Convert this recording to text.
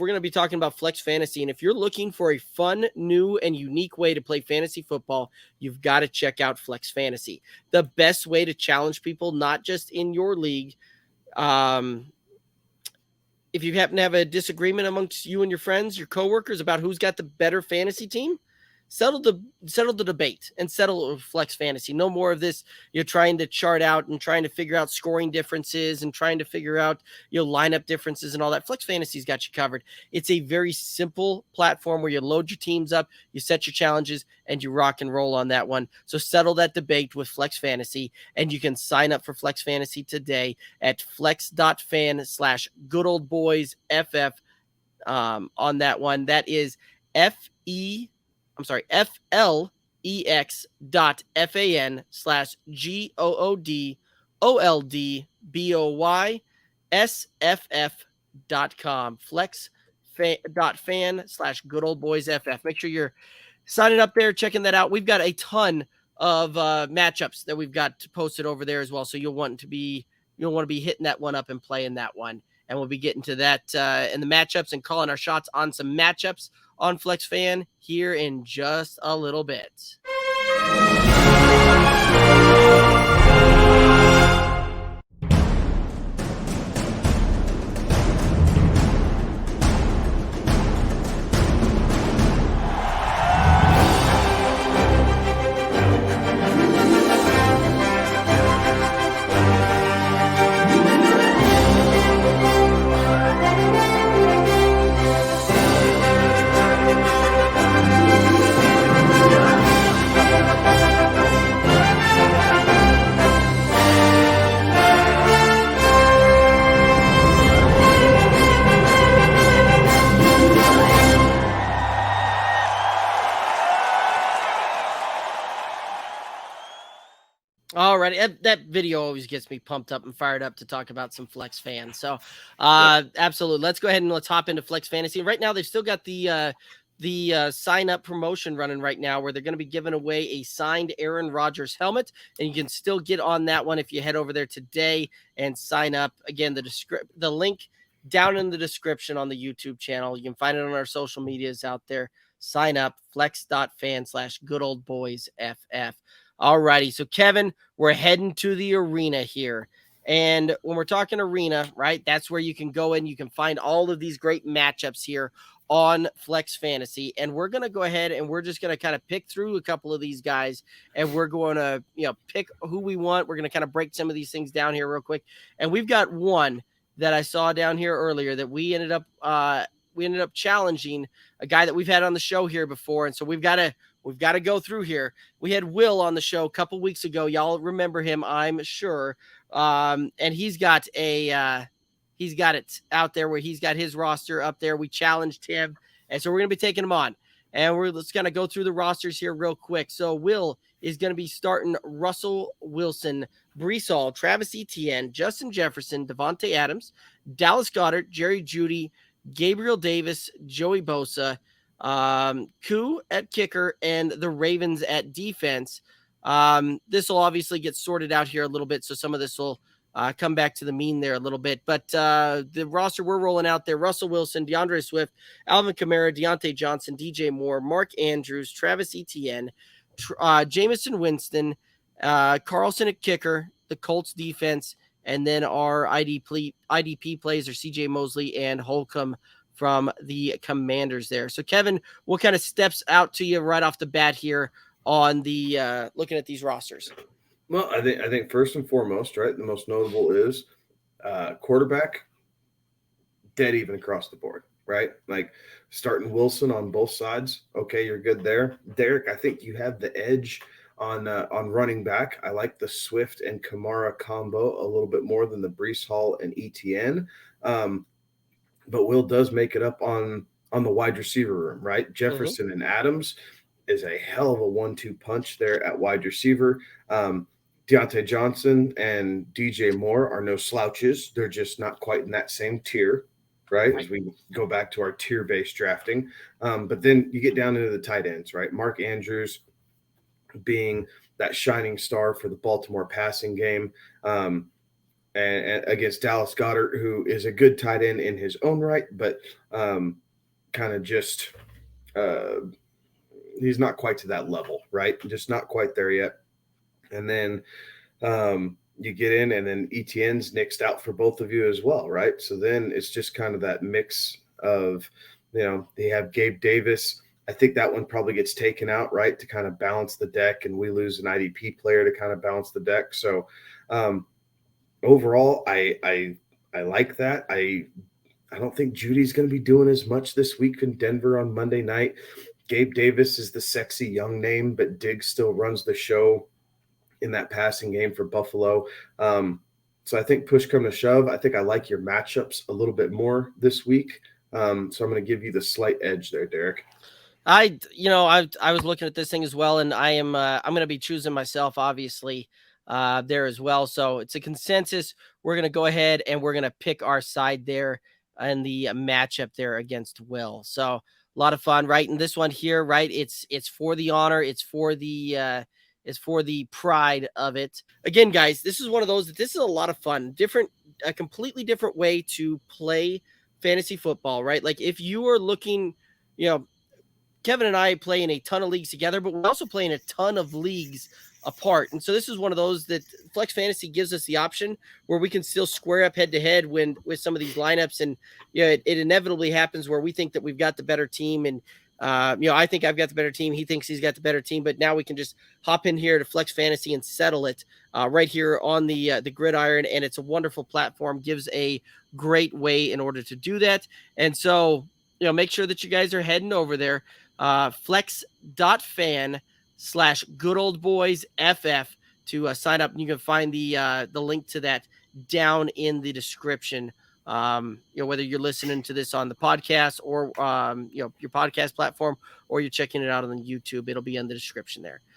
we're going to be talking about Flex Fantasy. And if you're looking for a fun, new, and unique way to play fantasy football, you've got to check out Flex Fantasy. The best way to challenge people, not just in your league. If you happen to have a disagreement amongst you and your friends, your coworkers about who's got the better fantasy team, settle the debate and settle Flex Fantasy. No more of this, you're trying to chart out and trying to figure out scoring differences and trying to figure out, lineup differences and all that. Flex Fantasy's got you covered. It's a very simple platform where you load your teams up, you set your challenges, and you rock and roll on that one. So settle that debate with Flex Fantasy, and you can sign up for Flex Fantasy today at flex.fan/goodoldboysff on that one. That is flex.fan/GOODOLDBOYSFF.com. Flex.fan/goodoldboysff. Make sure you're signing up there, checking that out. We've got a ton of matchups that we've got posted over there as well. So you'll want to be hitting that one up and playing that one. And we'll be getting to that in the matchups and calling our shots on some matchups on Flex Fan here in just a little bit. All right, that video always gets me pumped up and fired up to talk about some Flex Fan. So, absolutely, let's go ahead and let's hop into Flex Fantasy. Right now, they've still got the sign up promotion running right now, where they're going to be giving away a signed Aaron Rodgers helmet, and you can still get on that one if you head over there today and sign up. Again, the link down in the description on the YouTube channel. You can find it on our social medias out there. Sign up, flex.fan/goodoldboysff. All righty. So, Kevin, we're heading to the arena here. And when we're talking arena, right, that's where you can go in. You can find all of these great matchups here on Flex Fantasy. And we're going to go ahead and we're just going to kind of pick through a couple of these guys. And we're going to, pick who we want. We're going to kind of break some of these things down here real quick. And we've got one that I saw down here earlier that we ended up challenging a guy that we've had on the show here before. And so we've got to go through here. We had Will on the show a couple weeks ago. Y'all remember him, I'm sure. And he's got it out there where he's got his roster up there. We challenged him. And so we're going to be taking him on. And we're just going to go through the rosters here real quick. So Will is going to be starting Russell Wilson, Breece Hall, Travis Etienne, Justin Jefferson, Devontae Adams, Dallas Goedert, Jerry Jeudy, Gabriel Davis, Joey Bosa, Koo at kicker, and the Ravens at defense. This will obviously get sorted out here a little bit, so some of this will come back to the mean there a little bit. But the roster we're rolling out there: Russell Wilson, DeAndre Swift, Alvin Kamara, Deontay Johnson, DJ Moore, Mark Andrews, Travis Etienne, Jameson Winston, Carlson at kicker, the Colts defense, and then our IDP plays are CJ Mosley and Holcomb from the Commanders there. So, Kevin, what kind of steps out to you right off the bat here on the looking at these rosters? Well, I think first and foremost, right, the most notable is quarterback, dead even across the board, right? Like starting Wilson on both sides. Okay, you're good there. Derek, I think you have the edge on running back. I like the Swift and Kamara combo a little bit more than the Breece Hall and Etienne. But Will does make it up on the wide receiver room, right? Jefferson and Adams is a hell of a 1-2 punch there at wide receiver. Deontay Johnson and DJ Moore are no slouches. They're just not quite in that same tier, right? As we go back to our tier-based drafting. But then you get down into the tight ends, right? Mark Andrews being that shining star for the Baltimore passing game. and against Dallas Goddard, who is a good tight end in his own right, but kind of just he's not quite to that level, right? Just not quite there yet. And then you get in, and then ETN's nixed out for both of you as well, right? So then it's just kind of that mix of, they have Gabe Davis. I think that one probably gets taken out, right, to kind of balance the deck, and we lose an IDP player to kind of balance the deck. So overall, I like that. I don't think Judy's going to be doing as much this week in Denver on Monday night. Gabe Davis is the sexy young name, but Diggs still runs the show in that passing game for Buffalo. So I think push come to shove, I think I like your matchups a little bit more this week. So I'm going to give you the slight edge there, Derek. I was looking at this thing as well, and I'm going to be choosing myself, obviously, there as well. So it's a consensus. We're going to go ahead and we're going to pick our side there in the matchup there against Will. So a lot of fun, right? And this one here, right? It's for the honor. It's for the pride of it. Again, guys, this is one of those that this is a lot of fun. A completely different way to play fantasy football, right? Like if you are looking, Kevin and I play in a ton of leagues together, but we're also playing a ton of leagues apart. And so this is one of those that Flex Fantasy gives us the option where we can still square up head to head with some of these lineups. And it inevitably happens where we think that we've got the better team. And, I think I've got the better team. He thinks he's got the better team, but now we can just hop in here to Flex Fantasy and settle it right here on the gridiron. And it's a wonderful platform, gives a great way in order to do that. And so, make sure that you guys are heading over there. flex.fan/goodoldboysff to sign up. And you can find the link to that down in the description. Whether you're listening to this on the podcast or your podcast platform, or you're checking it out on YouTube, it'll be in the description there.